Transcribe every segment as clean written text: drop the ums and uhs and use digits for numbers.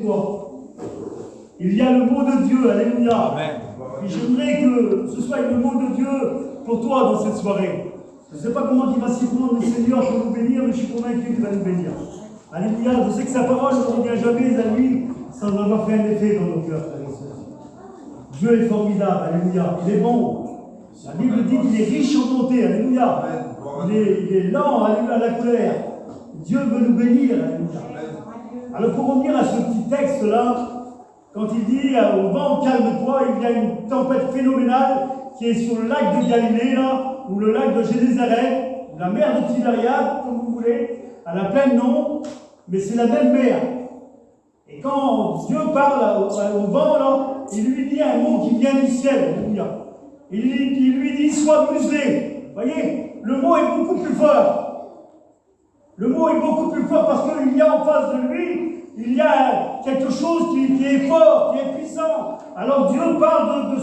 toi. Il y a le mot de Dieu, alléluia. Amen. Et j'aimerais que ce soit le mot de Dieu pour toi dans cette soirée. Je ne sais pas comment il va s'y prendre, le Seigneur, pour nous bénir, mais je suis convaincu qu'il va nous bénir. Alléluia. Je sais que sa parole ne revient jamais à lui sans avoir fait un effet dans nos cœurs, frères et sœurs. Dieu est formidable, alléluia. Il est bon. La Bible dit qu'il est riche en bonté, alléluia. Il est lent, alléluia, à la colère. Dieu veut nous bénir, alléluia. Alors pour revenir à ce petit texte-là, quand il dit au vent, calme-toi, il y a une tempête phénoménale qui est sur le lac de Galilée, là, ou le lac de Génézareth, la mer de Tibériade, comme vous voulez, elle a plein de noms, mais c'est la même mer. Et quand Dieu parle au vent, là, il lui dit un mot qui vient du ciel, alléluia. Il lui dit, sois muselé. Vous voyez, le mot est beaucoup plus fort. Le mot est beaucoup plus fort parce qu'il y a en face de lui, il y a quelque chose qui est fort, qui est puissant. Alors Dieu parle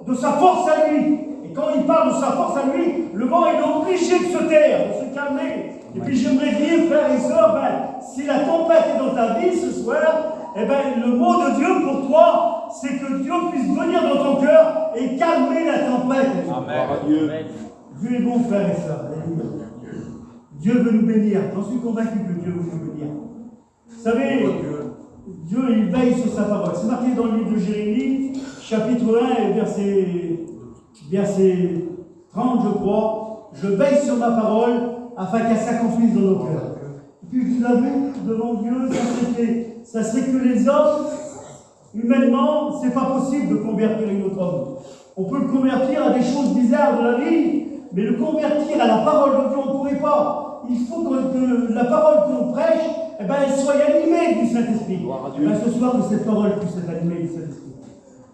de sa force à lui. Et quand il parle de sa force à lui, le vent est obligé de se taire, de se calmer. Et puis j'aimerais dire, frères et sœurs, si la tempête est dans ta vie ce soir, le mot de Dieu pour toi, c'est que Dieu puisse venir dans ton cœur et calmer la tempête. Amen. Dieu est bon, frères et sœurs. Dieu veut nous bénir. J'en suis convaincu que Dieu veut nous bénir. Vous savez, Dieu, il veille sur sa parole. C'est marqué dans le livre de Jérémie, chapitre 1, verset 30, je crois. Je veille sur ma parole afin qu'elle s'accomplisse dans nos cœurs. Et puis vous avez devant Dieu, ça serait que les hommes, humainement, c'est pas possible de convertir une autre homme. On peut le convertir à des choses bizarres de la vie, mais le convertir à la parole de Dieu, on ne pourrait pas. Il faut que la parole qu'on prêche, elle soit animée du Saint-Esprit. Ce soir, que cette parole puisse être animée du Saint-Esprit,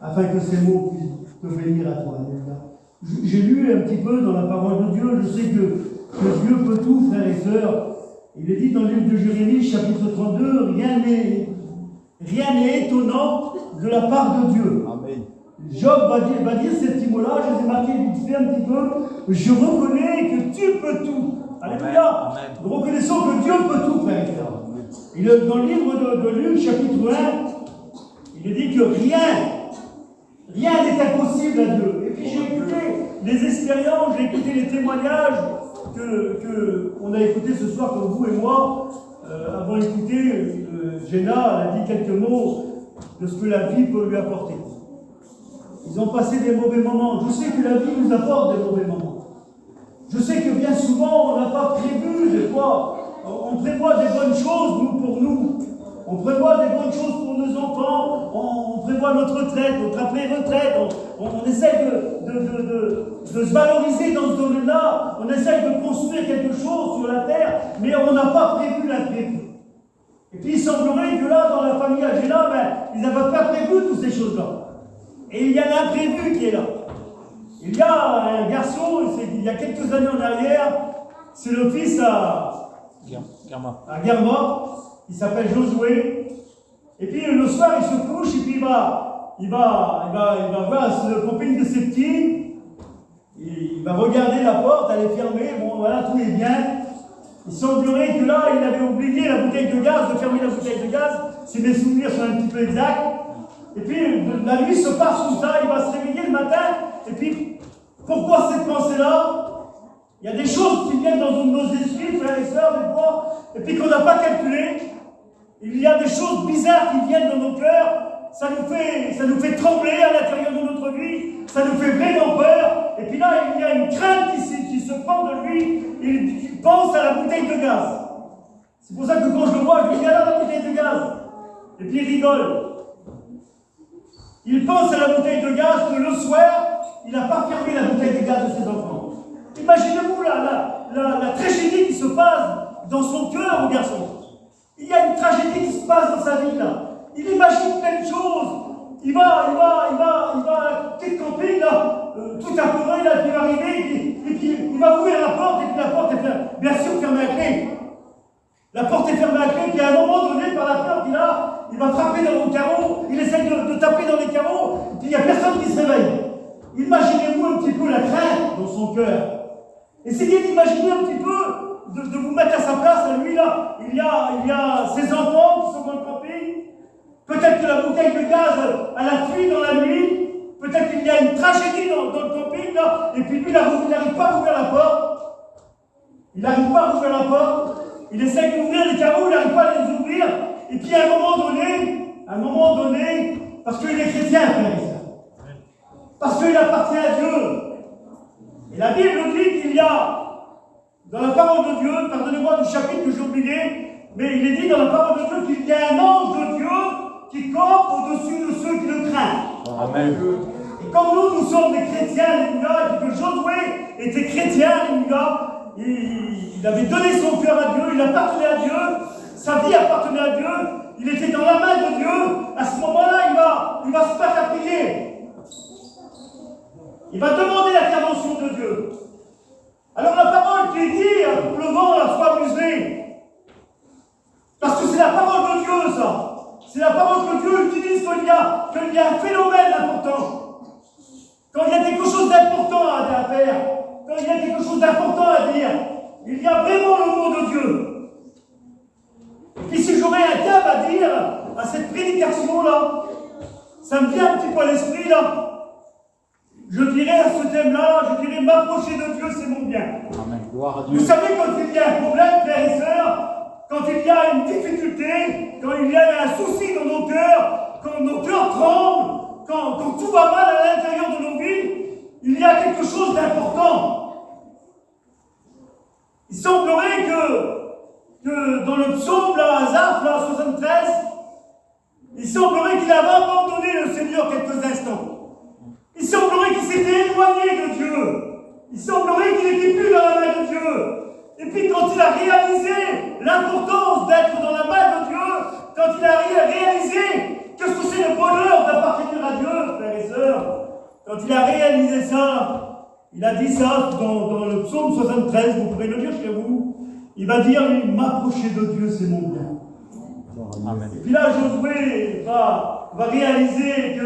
afin que ces mots puissent te bénir à toi. J'ai lu un petit peu dans la parole de Dieu, je sais que Dieu peut tout, frères et sœurs. Il est dit dans le livre de Jérémie, chapitre 32, rien n'est étonnant de la part de Dieu. Amen. Job va dire ces petits mots-là, je les ai marqués vite fait un petit peu. Je reconnais que tu peux tout. Alléluia. Nous reconnaissons que Dieu peut tout, frères et sœurs. Dans le livre de Luc, chapitre 1, il est dit que rien n'est impossible à Dieu. Et puis j'ai écouté les expériences, j'ai écouté les témoignages qu'on a écoutés ce soir, comme vous et moi, avons écouté. Jenna a dit quelques mots de ce que la vie peut lui apporter. Ils ont passé des mauvais moments. Je sais que la vie nous apporte des mauvais moments. Je sais que bien souvent, on n'a pas prévu des fois. On prévoit des bonnes choses, pour nous. On prévoit des bonnes choses pour nos enfants. On prévoit notre retraite, notre après-retraite. On essaie de se valoriser dans ce domaine-là. On essaie de construire quelque chose sur la terre, mais on n'a pas prévu l'imprévu. Et puis il semblerait que là, dans la famille Agena, ils n'avaient pas prévu toutes ces choses-là. Et il y a l'imprévu qui est là. Il y a un garçon, il y a quelques années en arrière, c'est le fils à Guerma, il s'appelle Josué. Et puis le soir, il se couche et puis il va voir le copine de ses petits. Il va regarder la porte, elle est fermée, bon voilà, tout est bien. Il semblerait que là, il avait oublié la bouteille de gaz, de fermer la bouteille de gaz, si mes souvenirs sont un petit peu exacts. Et puis la nuit se passe comme ça, il va se réveiller le matin, et puis pourquoi cette pensée-là? Il y a des choses qui viennent dans nos esprits, frères et sœurs, des fois, et puis qu'on n'a pas calculé. Il y a des choses bizarres qui viennent dans nos cœurs, ça nous fait trembler à l'intérieur de notre vie, ça nous fait vraiment peur, et puis là, il y a une crainte qui se prend de lui, il pense à la bouteille de gaz. C'est pour ça que quand je le vois, je lui dis, alors la bouteille de gaz. Et puis il rigole. Il pense à la bouteille de gaz que le soir, il n'a pas fermé la bouteille de gaz de ses enfants. Imaginez-vous la tragédie qui se passe dans son cœur, mon garçon. Il y a une tragédie qui se passe dans sa vie, là. Il imagine plein de choses. Il va, petite copine, là, tout apeuré, là, qui va arriver, et puis il va ouvrir la porte, et puis la porte est bien sûr fermée à clé. La porte est fermée à clé, puis à un moment donné, par la peur qu'il a, il va frapper dans le carreau, il essaie de taper dans les carreaux, et puis il n'y a personne qui se réveille. Imaginez-vous un petit peu la crainte dans son cœur. Essayez d'imaginer un petit peu, de vous mettre à sa place, à lui là. Il y a ses enfants qui sont dans le camping, Peut-être que la bouteille de gaz, elle a fui dans la nuit. Peut-être qu'il y a une tragédie dans le camping, là. Et puis lui, il n'arrive pas à ouvrir la porte. Il n'arrive pas à ouvrir la porte. Il essaye d'ouvrir les carreaux, il n'arrive pas à les ouvrir. Et puis à un moment donné, parce qu'il est chrétien, frère et sœur. Parce qu'il appartient à Dieu. Et la Bible dit qu'il y a, dans la parole de Dieu, pardonnez-moi du chapitre que j'ai oublié, mais il est dit dans la parole de Dieu qu'il y a un ange de Dieu qui campe au-dessus de ceux qui le craignent. Amen. Et comme nous sommes des chrétiens, alléluia, et que Josué était chrétien, alléluia, il avait donné son cœur à Dieu, il appartenait à Dieu, sa vie appartenait à Dieu, il était dans la main de Dieu. À ce moment-là, il va se mettre à prier. Il va demander l'intervention de Dieu. Alors la parole qui dit, pour le vent, la foi amusée, parce que c'est la parole de Dieu, ça. C'est la parole que Dieu utilise quand il y a un phénomène important. Quand il y a quelque chose d'important à faire. Quand il y a quelque chose d'important à dire. Il y a vraiment le mot de Dieu. Et puis si j'aurais un thème à dire à cette prédication-là, ça me vient un petit peu à l'esprit, là. Je dirais à ce thème-là, je dirais m'approcher de Dieu, c'est mon bien. Amen. Gloire à Dieu. Vous savez, quand il y a un problème, frères et sœurs, quand il y a une difficulté, quand il y a un souci dans nos cœurs, quand nos cœurs tremblent, quand tout va mal à l'intérieur de nos vies, il y a quelque chose d'important. Il semblerait que dans le psaume, là, Asaph, là, 73, il semblerait qu'il avait abandonné le Seigneur quelques instants. Il semblerait qu'il s'était éloigné de Dieu. Il semblerait qu'il n'était plus dans la main de Dieu. Et puis quand il a réalisé l'importance d'être dans la main de Dieu, quand il a réalisé qu'est-ce que c'est le bonheur d'appartenir à Dieu, frères et sœurs, quand il a réalisé ça, il a dit ça dans le psaume 73, vous pouvez le lire chez vous, il va dire, m'approcher de Dieu, c'est mon bien. Amen. Et puis là, Josué va réaliser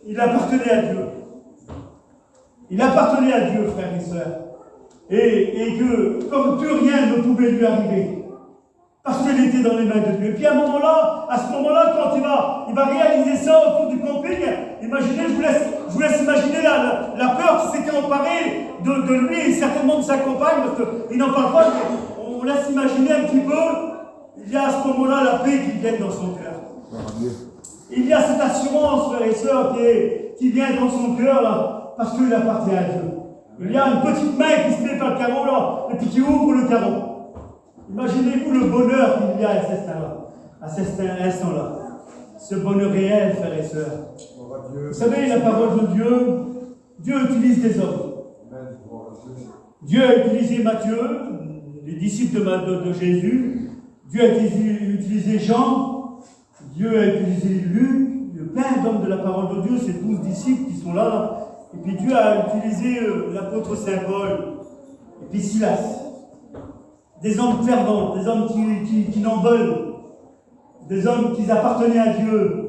qu'il appartenait à Dieu. Il appartenait à Dieu, frères et sœurs. Et que, comme plus rien ne pouvait lui arriver, parce qu'il était dans les mains de Dieu. Et puis à ce moment-là, quand il va réaliser ça autour du camping, imaginez, je vous laisse imaginer la peur qui s'était emparée de lui et certainement de sa compagne, parce qu'il n'en parle pas, mais on laisse imaginer un petit peu, il y a à ce moment-là la paix qui vient dans son cœur. Il y a cette assurance, frères et sœurs, qui vient dans son cœur, là, parce qu'il appartient à Dieu. Il y a une petite main qui se met par le carreau, là, et puis qui ouvre le carreau. Imaginez-vous le bonheur qu'il y a à cet instant-là. Ce bonheur réel, frères et sœurs. Vous savez, la parole de Dieu, Dieu utilise des hommes. Dieu a utilisé Matthieu, les disciples de Jésus. Dieu a utilisé Jean. Dieu a utilisé Luc. Plein d'hommes de la parole de Dieu, ces 12 disciples qui sont là. Et puis Dieu a utilisé l'apôtre Saint Paul. Et puis Silas. Des hommes fervents, des hommes qui n'en veulent, des hommes qui appartenaient à Dieu,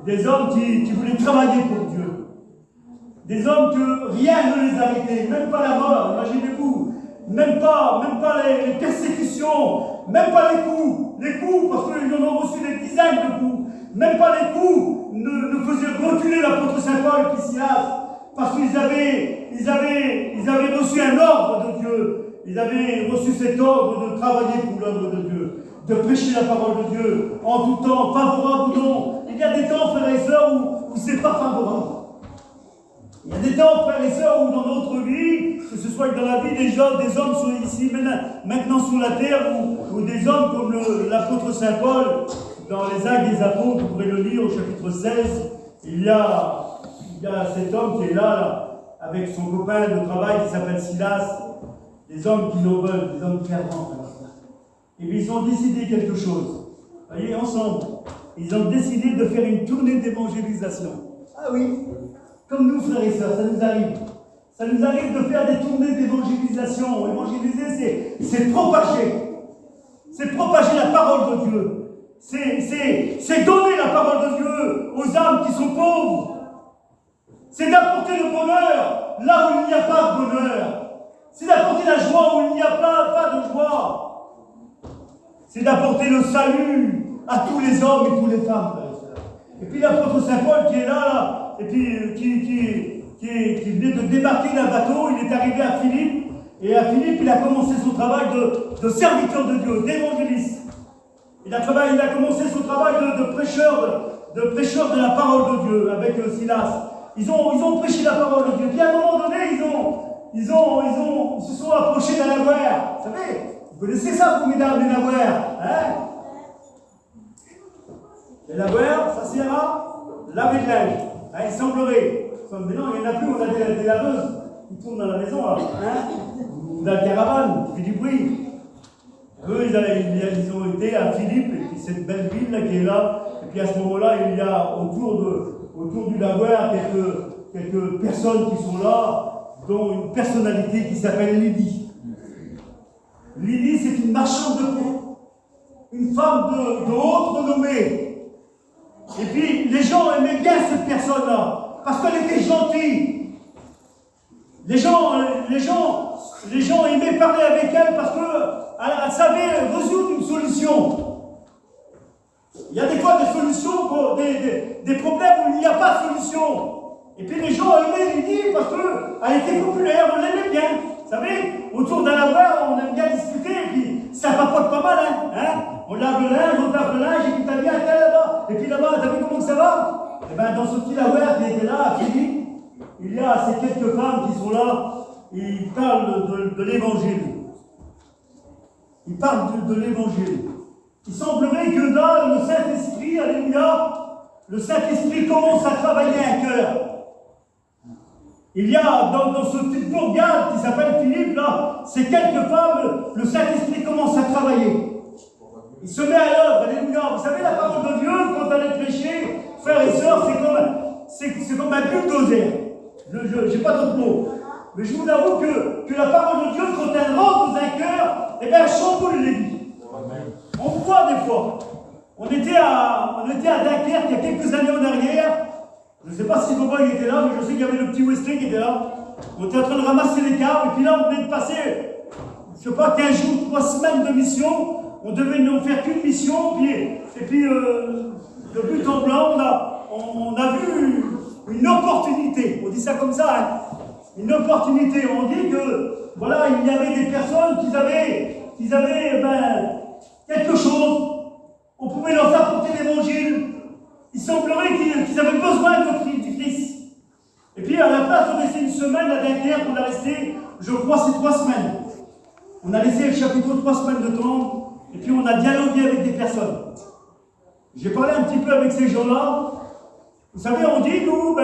des hommes qui voulaient travailler pour Dieu, des hommes que rien ne les arrêtait, même pas la mort, imaginez-vous, même pas les persécutions, même pas les coups, parce qu'ils en ont reçu des dizaines de coups, même pas les coups ne faisaient reculer l'apôtre Saint Paul et Silas, parce qu'ils avaient reçu un ordre de Dieu. Ils avaient reçu cet ordre de travailler pour l'œuvre de Dieu, de prêcher la parole de Dieu, en tout temps, favorable ou non. Il y a des temps, frères et sœurs, où ce n'est pas favorable. Il y a des temps, frères et sœurs, où dans notre vie, que ce soit dans la vie des hommes sont ici, maintenant sur la terre, ou des hommes comme l'apôtre Saint Paul, dans les Actes des Apôtres, vous pourrez le lire au chapitre 16, il y a cet homme qui est là, avec son copain de travail qui s'appelle Silas. Des hommes qui nous veulent, des hommes fervents. Et puis ils ont décidé quelque chose. Vous voyez, ensemble. Ils ont décidé de faire une tournée d'évangélisation. Ah oui, comme nous, frères et sœurs, ça nous arrive. Ça nous arrive de faire des tournées d'évangélisation. Évangéliser, c'est propager. C'est propager la parole de Dieu. C'est donner la parole de Dieu aux âmes qui sont pauvres. C'est d'apporter le bonheur là où il n'y a pas de bonheur. C'est d'apporter la joie où il n'y a pas de joie. C'est d'apporter le salut à tous les hommes et toutes les femmes, frères et sœurs. Et puis l'apôtre Saint Paul qui est là, et puis qui venait de débarquer d'un bateau, il est arrivé à Philippe, et à Philippe, il a commencé son travail de serviteur de Dieu, d'évangéliste. Il a commencé son travail de prêcheur de la parole de Dieu avec Silas. Ils ont prêché la parole de Dieu. Puis à un moment donné, ils se sont approchés d'un lavoir. Vous savez, vous connaissez ça, vous, mesdames, les lavoirs, hein? Les lavoirs, ça sert à laver de linge. Hein, il semblerait. Mais non, il n'y en a plus, on a des laveuses qui tournent dans la maison, là. Hein? Ou dans la caravane, qui fait du bruit. Eux, ils ont été à Philippe, et puis cette belle ville là, qui est là. Et puis à ce moment-là, il y a autour du lavoir quelques personnes qui sont là, dont une personnalité qui s'appelle Lydie. Lydie, c'est une marchande de peau, une femme de haute renommée. Et puis les gens aimaient bien cette personne-là, parce qu'elle était gentille. Les gens aimaient parler avec elle parce qu'elle savait résoudre une solution. Il y a des fois des solutions pour des problèmes où il n'y a pas de solution. Et puis les gens aimaient Lydie parce qu'elle était populaire, on l'aimait bien. Vous savez, autour d'un lavoir, on aime bien discuter, et puis ça papote pas mal, hein? On lave le linge, on tape le linge, et puis t'as bien un tel là-bas. Et puis là-bas, t'as vu comment ça va? Et bien dans ce petit lavoir qui était là, à Philippe, il y a ces quelques femmes qui sont là, et ils parlent de l'évangile. Ils parlent de l'évangile. Il semblerait que là, le Saint-Esprit, alléluia, le Saint-Esprit commence à travailler un cœur. Il y a dans ce petit bourgade qui s'appelle Philippe, là, ces quelques femmes, le Saint-Esprit commence à travailler. Il se met à l'œuvre, alléluia. Vous savez, la parole de Dieu, quand elle est prêchée, frères et sœurs, c'est comme un bulldozer. Je n'ai pas d'autre mot. Mais je vous avoue que la parole de Dieu, quand elle rentre dans un cœur, eh bien, elle chamboule les vies. On voit des fois. On était à Dunkerque il y a quelques années en arrière. Je ne sais pas si Bobo était là, mais je sais qu'il y avait le petit Wesley qui était là. On était en train de ramasser les câbles, et puis là, on venait de passer, je ne sais pas, 15 jours, 3 semaines de mission. On devait ne faire qu'une mission, et puis de but en blanc, on a vu une opportunité. On dit ça comme ça, hein. Une opportunité. On dit que, voilà, il y avait des personnes qui avaient quelque chose. On pouvait leur apporter l'évangile. Il semblerait qu'ils avaient besoin du Christ. Et puis à la place de rester une semaine à Dunkerque, on a resté, je crois, ces 3 semaines. On a laissé le chapiteau 3 semaines de temps, et puis on a dialogué avec des personnes. J'ai parlé un petit peu avec ces gens-là. Vous savez, on dit, nous,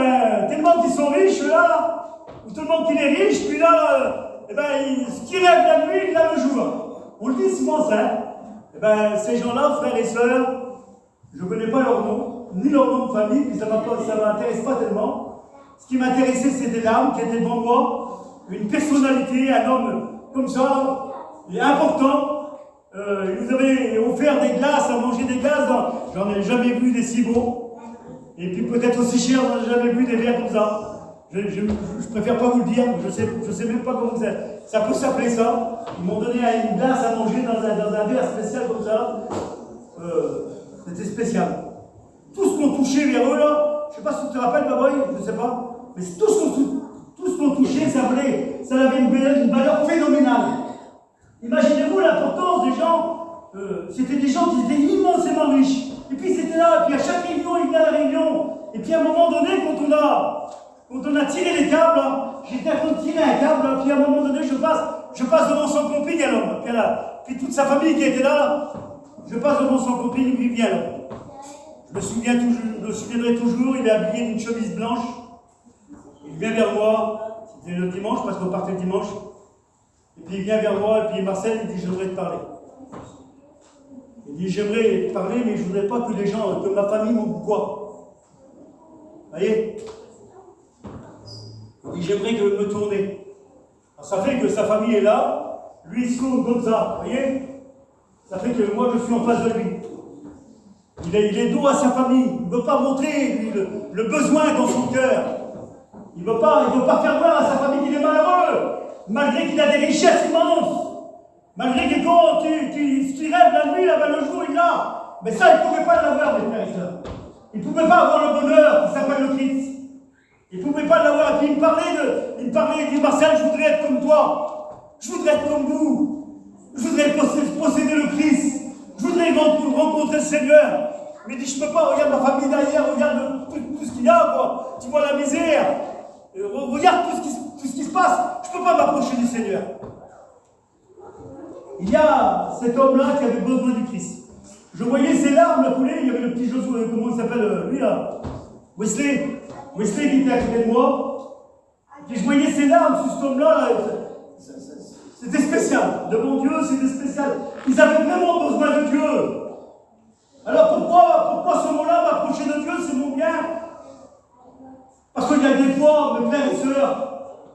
tellement qu'ils sont riches, là, ou tout le monde qui est riche, puis là, ce qui rêve la nuit, il l'a le jour. On le dit souvent ça. Ces gens-là, frères et sœurs, je ne connais pas leur nom, ni leur nom de famille, puis ça ne m'intéresse pas tellement. Ce qui m'intéressait, c'était l'âme qui était devant moi, une personnalité, un homme comme ça, et important. Il nous avait offert des glaces, à manger des glaces, j'en ai jamais vu des si beaux. Et puis peut-être aussi cher, j'en ai jamais vu des verres comme ça. Je préfère pas vous le dire, je sais même pas comment ça peut s'appeler ça. Ils m'ont donné une glace à manger dans un verre spécial comme ça. C'était spécial. Tout ce qu'on touchait vers eux là, je sais pas si tu te rappelles, Baboy, je sais pas, mais tout ce qu'on touchait, ça avait une valeur phénoménale. Imaginez-vous l'importance des gens. C'était des gens qui étaient immensément riches. Et puis c'était là, et puis à chaque réunion, ils venaient à la réunion. Et puis à un moment donné, quand on a tiré les câbles, j'étais en train de tirer un câble, puis à un moment donné, je passe devant son compagnie, alors. Puis toute sa famille qui était là, je passe devant son compagnie, il vient là. Je me souviendrai toujours, il est habillé d'une chemise blanche. Il vient vers moi, c'était le dimanche, parce qu'on partait le dimanche. Et puis il vient vers moi, et puis Marcel, il dit, j'aimerais te parler. Il dit, j'aimerais te parler, mais je ne voudrais pas que les gens, que ma famille m'envoie. Vous voyez? Il dit, j'aimerais me tourner. Alors, ça fait que sa famille est là, lui il se tourne comme ça, vous voyez? Ça fait que moi je suis en face de lui. Il est dos à sa famille, il ne veut pas montrer lui, le besoin dans son cœur. Il ne veut pas faire voir à sa famille qu'il est malheureux, malgré qu'il a des richesses immenses. Malgré que quand ce qu'il rêve la nuit, là-bas le jour, il l'a. Mais ça, il ne pouvait pas l'avoir, mes frères et sœurs. Il ne pouvait pas avoir le bonheur qui s'appelle le Christ. Il ne pouvait pas l'avoir. Et puis il dit Marcel, je voudrais être comme toi. Je voudrais être comme vous. Je voudrais posséder le Christ. Je voudrais rencontrer le Seigneur. Mais il dit, je ne peux pas, regarde ma famille derrière, regarde tout ce qu'il y a, quoi. Tu vois la misère. Regarde tout ce qui se passe. Je ne peux pas m'approcher du Seigneur. Il y a cet homme-là qui avait besoin du Christ. Je voyais ses larmes couler. Il y avait le petit Josué, comment il s'appelle, lui là, Wesley qui était à côté de moi. Et je voyais ses larmes sur cet homme-là. C'était spécial. Devant Dieu, c'était spécial. Ils avaient vraiment besoin de Dieu. Alors pourquoi ce mot-là, m'approcher de Dieu, c'est mon bien? Parce qu'il y a des fois, mes frères et sœurs,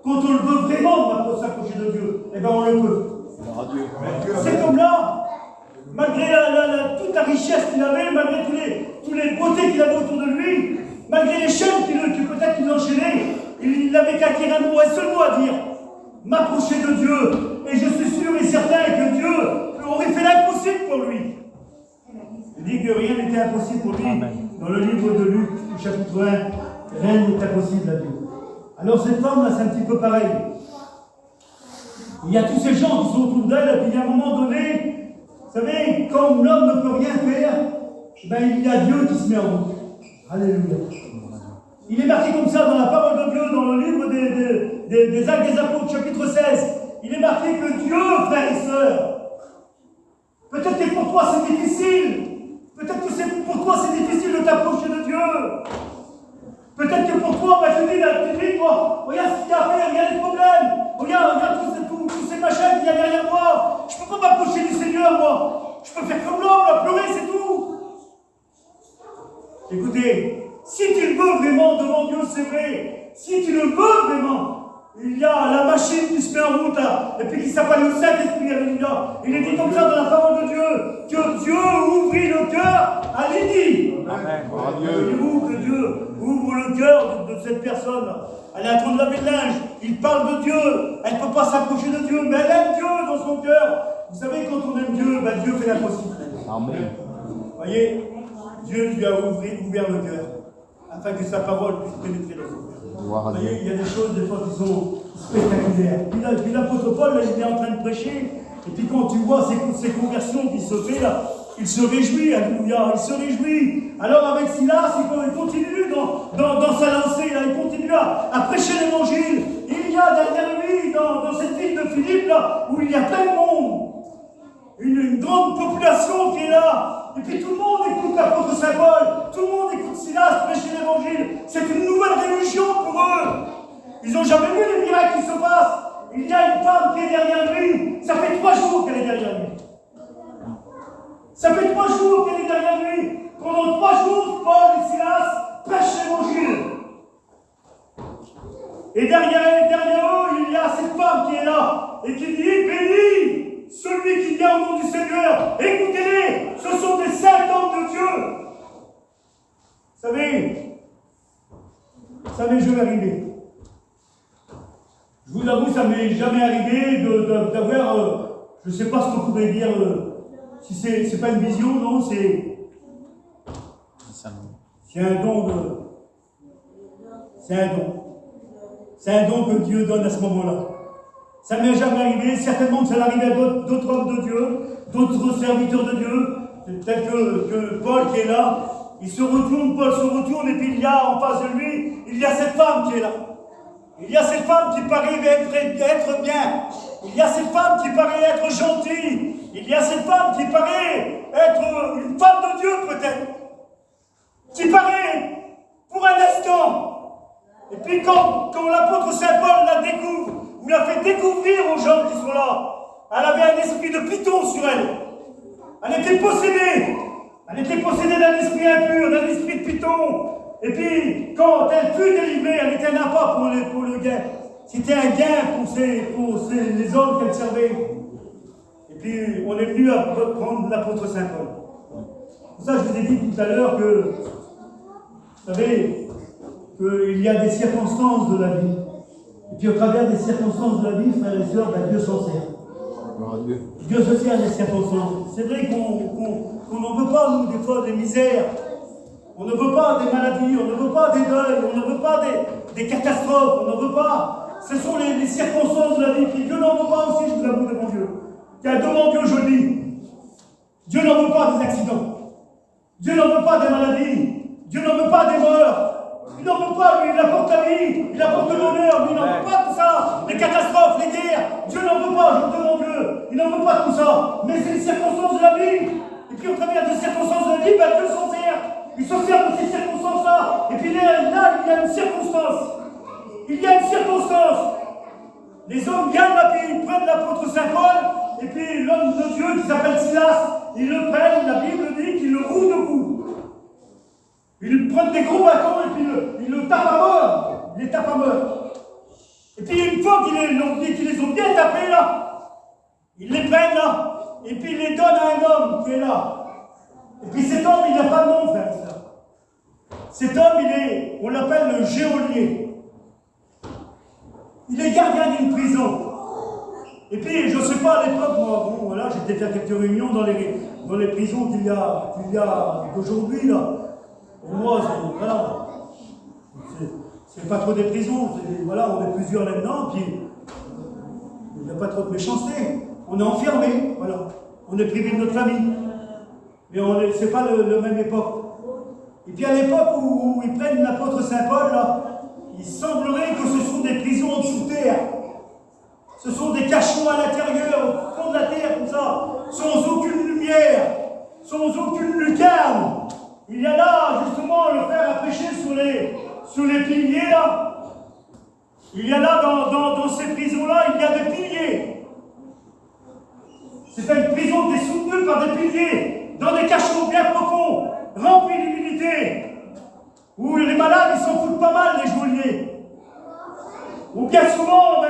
quand on le veut vraiment s'approcher de Dieu, eh bien on le peut. Cet homme-là, malgré toute la richesse qu'il avait, malgré toutes les beautés qu'il avait autour de lui, malgré les chaînes peut-être qu'il enchaînait, il n'avait qu'à dire un seul mot à dire, m'approcher de Dieu. Et je suis sûr et certain que Dieu aurait fait l'impossible pour lui. Il dit que rien n'était impossible pour lui. Amen. Dans le livre de Luc, chapitre 1, rien n'est impossible à Dieu. Alors cette femme-là, c'est un petit peu pareil. Il y a tous ces gens qui sont autour d'elle, et puis à un moment donné, vous savez, quand l'homme ne peut rien faire, ben, il y a Dieu qui se met en route. Alléluia. Il est marqué comme ça dans la parole de Dieu, dans le livre des Actes des Apôtres, chapitre 16. Il est marqué que Dieu, frères et sœurs, peut-être que pour toi c'est difficile. Peut-être que pour toi c'est difficile de t'approcher de Dieu. Peut-être que pour toi, tu dis, toi, regarde ce qu'il y a à faire, il y a des problèmes. Regarde tous ces machins qu'il y a derrière moi. Je ne peux pas m'approcher du Seigneur, moi. Je peux faire comme l'homme, pleurer, c'est tout. Écoutez, si tu le veux vraiment devant Dieu, c'est vrai. Si tu le veux vraiment, il y a la machine qui se met en route, là, et puis qui s'appelle le Saint-Esprit, alléluia. Il est dit comme ça dans la parole de Dieu, que Dieu ouvrit le cœur à Lydie. Amen. Voyez-vous que Dieu ouvre le cœur de cette personne-là. Elle est en train de laver le linge, il parle de Dieu, elle ne peut pas s'approcher de Dieu, mais elle aime Dieu dans son cœur. Vous savez, quand on aime Dieu, ben Dieu fait l'impossible. Amen. Vous voyez, Dieu lui a ouvert le cœur, afin que sa parole puisse pénétrer dans son cœur. Vous voyez, il y a des choses des fois qui sont spectaculaires. Puis l'apôtre Paul, là, il est en train de prêcher, et puis quand tu vois ces conversions qui se font là, il se réjouit, alléluia, il se réjouit. Alors avec Silas, il continue dans sa lancée, là, il continue à prêcher l'évangile. Il y a derrière lui, dans cette ville de Philippe, là, où il y a plein de monde, une grande population qui est là. Et puis tout le monde écoute l'apôtre Saint Paul, tout le monde écoute Silas prêcher l'évangile. C'est une nouvelle religion pour eux. Ils n'ont jamais vu les miracles qui se passent. Il y a une femme qui est derrière lui. Ça fait 3 jours qu'elle est derrière lui. Ça fait 3 jours qu'elle est derrière lui. Pendant 3 jours, Paul et Silas prêchent l'évangile. Et derrière eux, il y a cette femme qui est là et qui dit, béni celui qui vient au nom du Seigneur. Écoutez-les, ce sont des saints hommes de Dieu. Vous savez, ça m'est jamais arrivé. Je vous avoue, ça m'est jamais arrivé d'avoir, je ne sais pas ce qu'on pourrait dire, si c'est pas une vision, non, c'est un don c'est un don que Dieu donne à ce moment-là. Ça ne m'est jamais arrivé, certainement que ça l'arrivait à d'autres hommes de Dieu, d'autres serviteurs de Dieu, tel que Paul qui est là. Il se retourne, Paul se retourne, et puis il y a en face de lui, il y a cette femme qui est là. Il y a cette femme qui paraît être bien. Il y a cette femme qui paraît être gentille. Il y a cette femme qui paraît être une femme de Dieu peut-être. Qui paraît pour un instant. Et puis quand l'apôtre Saint Paul la découvre, ou l'a fait découvrir aux gens qui sont là, elle avait un esprit de python sur elle. Elle était possédée. Elle était possédée d'un esprit impur, d'un esprit de python. Et puis, quand elle fut délivrée, elle était un appât pour le gain. C'était un gain pour les hommes qu'elle servait. Et puis, on est venu à prendre l'apôtre Saint Paul. Pour ça, je vous ai dit tout à l'heure que, vous savez, qu'il y a des circonstances de la vie. Et puis, au travers des circonstances de la vie, frères et sœurs, ben, Dieu s'en sert. Dieu se sert des circonstances. C'est vrai qu'on n'en veut pas, nous, des fois, des misères. On ne veut pas des maladies, on ne veut pas des deuils, on ne veut pas des catastrophes, on ne veut pas. Ce sont les circonstances de la vie. Puis Dieu n'en veut pas aussi, je vous l'avoue devant Dieu. Car devant Dieu, je le dis, Dieu n'en veut pas des accidents. Dieu n'en veut pas des maladies. Dieu n'en veut pas des morts. Il n'en veut pas, lui, il apporte la vie, il apporte le bonheur, lui, il n'en veut pas tout ça. Les catastrophes, les guerres, Dieu n'en veut pas, je demande Dieu. Il n'en veut pas tout ça. Mais c'est les circonstances de la vie. Et puis au travers des circonstances de la vie, Dieu s'en sert. Il s'en sert de ces circonstances-là. Et puis là, il y a une circonstance. Il y a une circonstance. Les hommes viennent là, puis ils prennent l'apôtre Saint Paul, et puis l'homme de Dieu qui s'appelle Silas, ils le prennent, la Bible dit qu'ils le rouent de coups. Ils prennent des gros bâtons et puis ils le tapent à mort. Ils les tapent à mort. Et puis une fois qu'ils les ont bien tapés là, ils les prennent là, et puis ils les donnent à un homme qui est là. Et puis cet homme, il n'a pas de nom, frère. Cet homme, on l'appelle le geôlier. Il est gardien d'une prison. Et puis, je ne sais pas à l'époque, moi, bon, voilà, j'étais faire quelques réunions dans les prisons qu'il y a d'aujourd'hui, là. Pour moi, c'est pas trop des prisons, voilà, on est plusieurs là-dedans, puis il n'y a pas trop de méchanceté. On est enfermé, voilà. On est privé de notre famille. Mais c'est pas la même époque. Et puis à l'époque où ils prennent l'apôtre Saint Paul, là, il semblerait que ce sont des prisons sous terre. Ce sont des cachons à l'intérieur, au fond de la terre, comme ça, sans aucune lumière, sans aucune lucarne. Il y a là, justement, le frère a prêché sur les piliers, là. Il y a là, dans ces prisons-là, il y a des piliers. C'est une prison qui est soutenue par des piliers, dans des cachots bien profonds, remplis d'humidité, où les malades, ils s'en foutent pas mal, les geôliers. Ou bien souvent,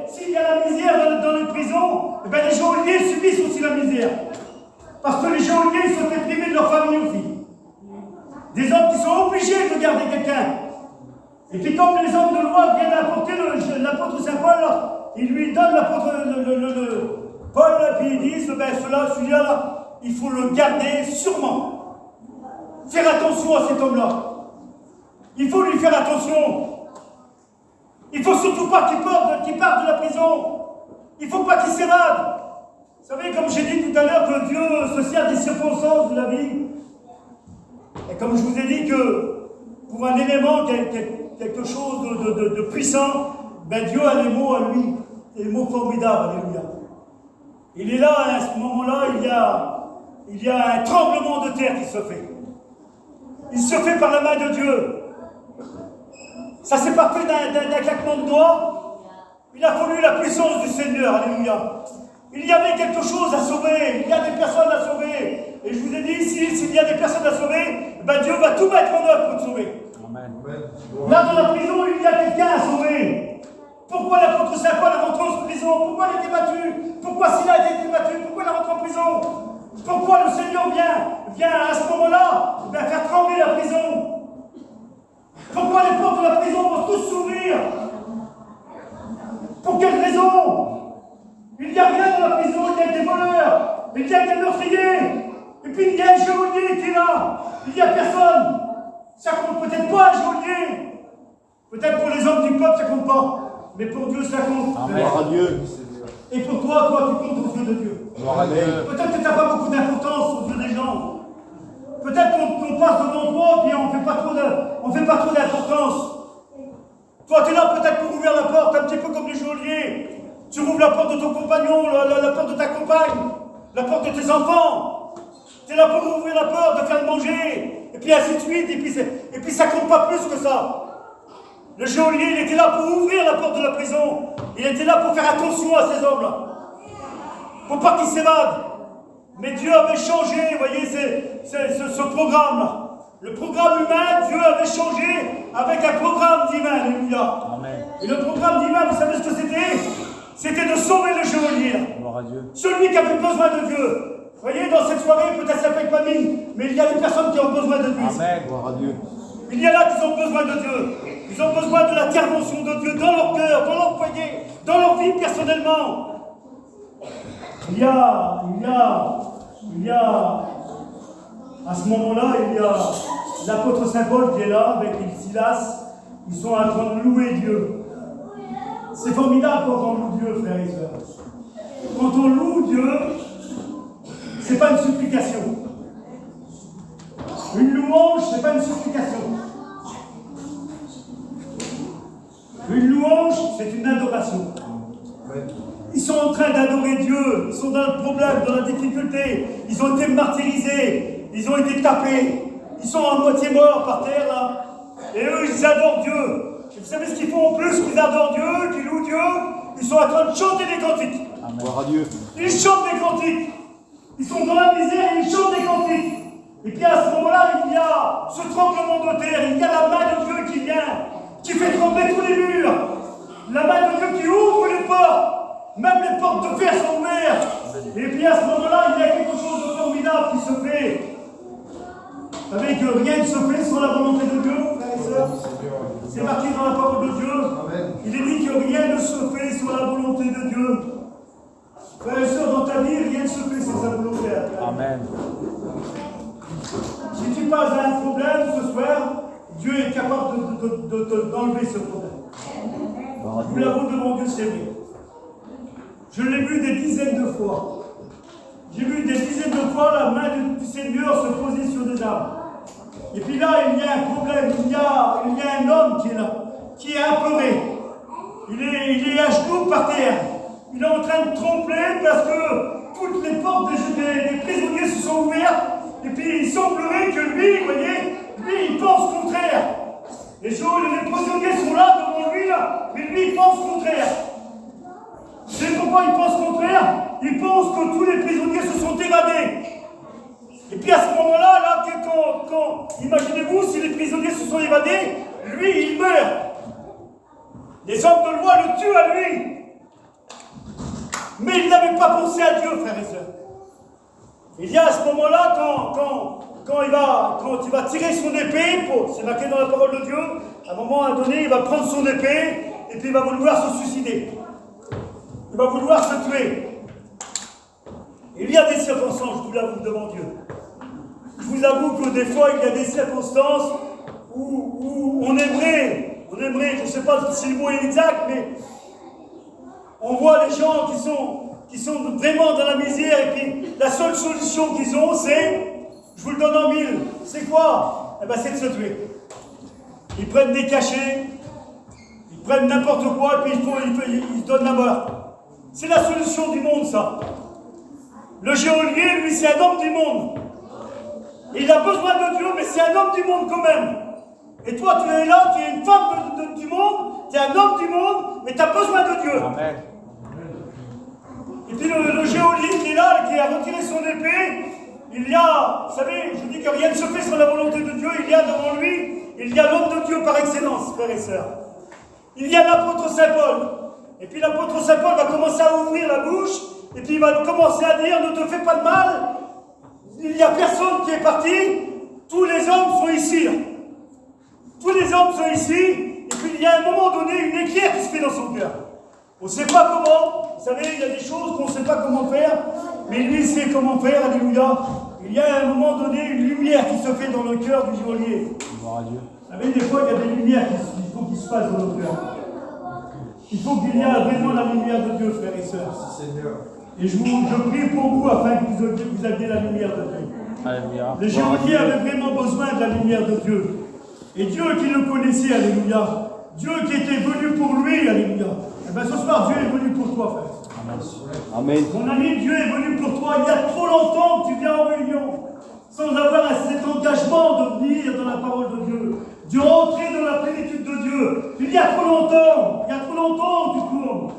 s'il y a la misère dans les prisons, les geôliers subissent aussi la misère. Parce que les geôliers, ils sont privés de leur famille aussi. Des hommes qui sont obligés de garder quelqu'un. Et puis comme les hommes de loi viennent apporter l'apôtre Saint Paul, ils lui donnent l'apôtre Paul, puis ils disent, celui-là, là, il faut le garder sûrement. Faire attention à cet homme-là. Il faut lui faire attention. Il ne faut surtout pas qu'il parte de la prison. Il ne faut pas qu'il s'évade. Vous savez, comme j'ai dit tout à l'heure, que Dieu se sert des circonstances de la vie. Et comme je vous ai dit que pour un élément, quelque chose de puissant, Dieu a les mots à lui, des mots formidables, alléluia. Il est là, à ce moment-là, il y a un tremblement de terre qui se fait. Il se fait par la main de Dieu. Ça s'est pas fait d'un claquement de doigts. Il a fallu la puissance du Seigneur, alléluia. Il y avait quelque chose à sauver, il y a des personnes à sauver. Et je vous ai dit, s'il y a des personnes à sauver, Dieu va tout mettre en œuvre pour te sauver. Amen. Là, dans la prison, il y a quelqu'un à sauver. Pourquoi l'apôtre Saint Paul est rentré en prison? Pourquoi il a été battu? Pourquoi Silas a été battu? Pourquoi il est rentré en prison? Pourquoi le Seigneur vient à ce moment-là faire trembler la prison? Pourquoi les portes de la prison vont tous s'ouvrir? Pour quelle raison? Il n'y a rien dans la prison, il y a des voleurs, il y a des meurtriers, et puis il y a un geôlier qui est là. Il n'y a personne. Ça compte peut-être pas un geôlier. Peut-être pour les hommes du peuple, ça compte pas. Mais pour Dieu, ça compte. Gloire à Dieu. Et pour toi, tu comptes aux yeux de Dieu. Peut-être que tu n'as pas beaucoup d'importance aux yeux des gens. Peut-être qu'on passe devant toi, puis on ne fait pas trop d'importance. Toi, tu es là peut-être pour ouvrir la porte, un petit peu comme les geôliers. Tu ouvres la porte de ton compagnon, la porte de ta compagne, la porte de tes enfants. Tu es là pour ouvrir la porte, de faire manger, et puis ainsi de suite. Et puis ça compte pas plus que ça. Le geôlier, il était là pour ouvrir la porte de la prison. Il était là pour faire attention à ces hommes-là. Pour pas qu'ils s'évadent. Mais Dieu avait changé, vous voyez, ce programme-là. Le programme humain, Dieu avait changé avec un programme divin, alléluia. Amen. Et le programme divin, vous savez ce que c'était? C'était de sauver le geôlier. Gloire à Dieu. Celui qui avait besoin de Dieu. Vous voyez, dans cette soirée, peut-être ça fait pas mine, mais il y a des personnes qui ont besoin de Dieu. Amen. Gloire à Dieu. Il y en a qui ont besoin de Dieu. Ils ont besoin de l'intervention de Dieu dans leur cœur, dans leur foyer, dans leur vie personnellement. Il y a À ce moment-là, il y a l'apôtre Saint Paul qui est là avec Silas. Ils sont en train de louer Dieu. C'est formidable quand on loue Dieu, frères et sœurs. Quand on loue Dieu, c'est pas une supplication. Une louange, c'est pas une supplication. Une louange, c'est une adoration. Ils sont en train d'adorer Dieu, ils sont dans le problème, dans la difficulté, ils ont été martyrisés, ils ont été tapés, ils sont à moitié morts par terre là, et eux ils adorent Dieu. Et vous savez ce qu'ils font en plus qu'ils adorent Dieu, qu'ils louent Dieu? Ils sont en train de chanter des cantiques. Gloire à Dieu. Ils chantent des cantiques. Ils sont dans la misère et ils chantent des cantiques. Et puis à ce moment-là, il y a ce tremblement de terre, il y a la main de Dieu qui vient, qui fait trembler tous les murs. La main de Dieu qui ouvre les portes. Même les portes de fer sont ouvertes. Et puis à ce moment-là, il y a quelque chose de formidable qui se fait. Vous savez que rien ne se fait sans la volonté de Dieu, frères et sœurs. C'est marqué dans la parole de Dieu. Il est dit que rien ne se fait sans la volonté de Dieu. Frères et sœurs, dans ta vie, rien ne se fait sans sa volonté. Amen. Si tu passes à un problème ce soir, Dieu est capable d'enlever ce problème. Nous l'avons devant Dieu, c'est vrai. Je l'ai vu des dizaines de fois. J'ai vu des dizaines de fois la main du Seigneur se poser sur des âmes. Et puis là, il y a un problème, il y a un homme qui est là, qui est apeuré. Il est à genoux par terre. Il est en train de trembler parce que toutes les portes des prisonniers se sont ouvertes. Et puis il semblerait que lui, vous voyez, lui il pense contraire. Les prisonniers sont là devant lui, là, mais lui il pense contraire. C'est pourquoi il pense contraire. Il pense que tous les prisonniers se sont évadés. Et puis à ce moment-là, imaginez-vous, si les prisonniers se sont évadés, lui, il meurt. Les hommes de loi le tuent à lui. Mais il n'avait pas pensé à Dieu, frères et sœurs. Il y a à ce moment-là, quand il va tirer son épée, c'est marqué dans la parole de Dieu, à un moment donné, il va prendre son épée, et puis il va vouloir se suicider. Il va vouloir se tuer. Il y a des circonstances, je vous l'avoue devant Dieu. Je vous avoue que des fois, il y a des circonstances où on aimerait, je ne sais pas si le mot est exact, mais on voit les gens qui sont vraiment dans la misère, et puis la seule solution qu'ils ont, c'est, je vous le donne en mille, c'est quoi? Eh bien, c'est de se tuer. Ils prennent des cachets, ils prennent n'importe quoi, et puis ils se donnent la mort. C'est la solution du monde, ça. Le geôlier, lui, c'est un homme du monde. Il a besoin de Dieu, mais c'est un homme du monde quand même. Et toi, tu es là, tu es une femme du monde, tu es un homme du monde, mais tu as besoin de Dieu. Amen. Et puis le geôlier qui est là, qui a retiré son épée, il y a, vous savez, je dis que rien ne se fait sans la volonté de Dieu, il y a devant lui, il y a l'homme de Dieu par excellence, frères et sœurs. Il y a l'apôtre Saint Paul. Et puis l'apôtre Saint Paul va commencer à ouvrir la bouche, et puis il va commencer à dire, ne te fais pas de mal, il n'y a personne qui est parti, tous les hommes sont ici. Tous les hommes sont ici, et puis il y a à un moment donné une éclair qui se fait dans son cœur. On ne sait pas comment, vous savez, il y a des choses qu'on ne sait pas comment faire, mais lui sait comment faire, alléluia. Il y a à un moment donné une lumière qui se fait dans le cœur du geôlier. Gloire à Dieu. Vous savez, des fois, il y a des lumières qu'il faut qu'il se fassent dans nos cœurs. Il faut qu'il y ait vraiment la lumière de Dieu, frères et sœurs. Et je prie pour vous afin que vous aviez la lumière de Dieu. Alléluia. Le geôlier avait vraiment besoin de la lumière de Dieu. Et Dieu qui le connaissait, alléluia. Dieu qui était venu pour lui, alléluia. Et bien ce soir, Dieu est venu pour toi, frère. Amen. Mon ami, Dieu est venu pour toi. Il y a trop longtemps que tu viens en réunion, sans avoir cet engagement de venir dans la parole de Dieu, de rentrer dans la plénitude de Dieu. Il y a trop longtemps que tu tournes.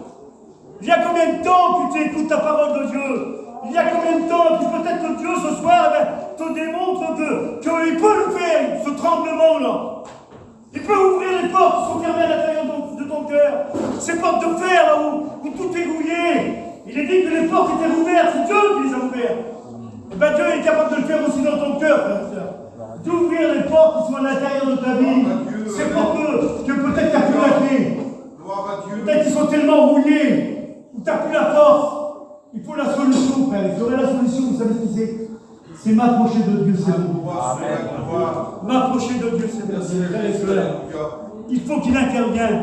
Il y a combien de temps que tu écoutes ta parole de Dieu? Il y a combien de temps que peut-être que Dieu ce soir te démontre qu'il peut le faire, ce tremblement-là. Il peut ouvrir les portes qui sont fermées à l'intérieur de ton cœur. Ces portes de fer là où tout est rouillé. Il est dit que les portes étaient ouvertes, c'est Dieu qui les a ouvertes. Et bien Dieu est capable de le faire aussi dans ton cœur, frère et sœur. D'ouvrir les portes qui sont à l'intérieur de ta vie. C'est pour que peut-être tu n'as plus la clé. Peut-être qu'ils sont tellement rouillés, où tu n'as plus la force. Il faut la solution, frère. Et la solution, vous savez ce que c'est? C'est m'approcher de Dieu, c'est bon. M'approcher de Dieu, c'est merci. Il faut qu'il intervienne.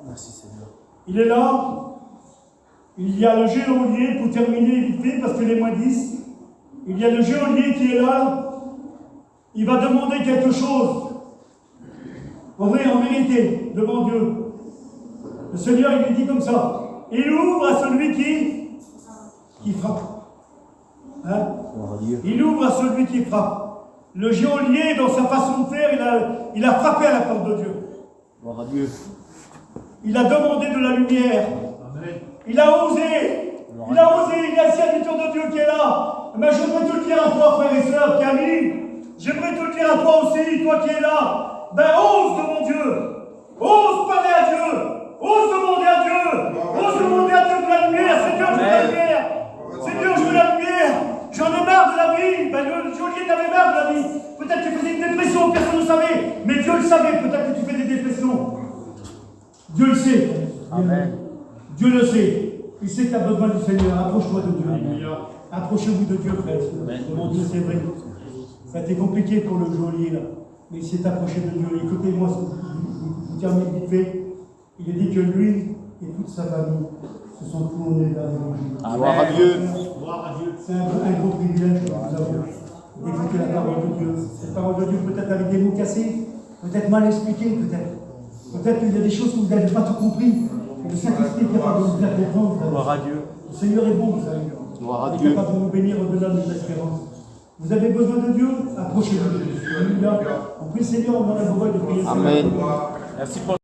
Merci Seigneur. Il est là. Il y a le geôlier, pour terminer vite fait, parce que les moins 10. Il y a le geôlier qui est là. Il va demander quelque chose. En vrai, en vérité, devant Dieu. Le Seigneur, il lui dit comme ça. Il ouvre à celui qui frappe. Hein? Il ouvre à celui qui frappe. Le geôlier, dans sa façon de faire, il a frappé à la porte de Dieu. Gloire à Dieu. Il a demandé de la lumière. Amen. Il a osé. Il a osé. Il y a un serviteur de Dieu qui est là. Mais j'aimerais te le dire à toi, frère et sœur, Camille. J'aimerais te le dire à toi aussi, toi qui es là. Ben, ose devant Dieu. Ose parler à Dieu. Ose demander à Dieu. Ose demander à Dieu de la lumière. Seigneur, je veux la lumière. Seigneur, je veux la lumière. J'en ai marre de la vie. Ben, le geôlier n'avait marre de la vie. Peut-être que tu faisais une dépression, personne ne savait. Mais Dieu le savait. Peut-être que tu fais des dépressions. Dieu le sait. Amen. Dieu le sait. Il sait que tu as besoin du Seigneur. Approche-toi de Dieu. Approchez-vous de Dieu, frère. Mon Dieu, c'est vrai. Ça a été compliqué pour le geôlier, là. Mais il s'est approché de Dieu. Écoutez-moi, je vous termine vite fait. Il est dit que lui et toute sa famille se sont tournés vers l'Évangile. Gloire à Dieu. Gloire à Dieu. C'est un gros privilège que nous avons d'écouter la parole de Dieu. Cette parole de Dieu, peut-être avec des mots cassés, peut-être mal expliqués, peut-être. Peut-être qu'il y a des choses que vous n'avez pas tout compris. Et le Saint-Esprit est capable de vous faire comprendre. Gloire à Dieu. Le Seigneur est bon, vous savez. Gloire à Il est Dieu. capable de nous bénir au-delà de notre espérance. Vous avez besoin de Dieu, approchez-vous de Dieu. Alléluia. On prie le Seigneur, on demande à vos voix de prier. Amen. Merci pour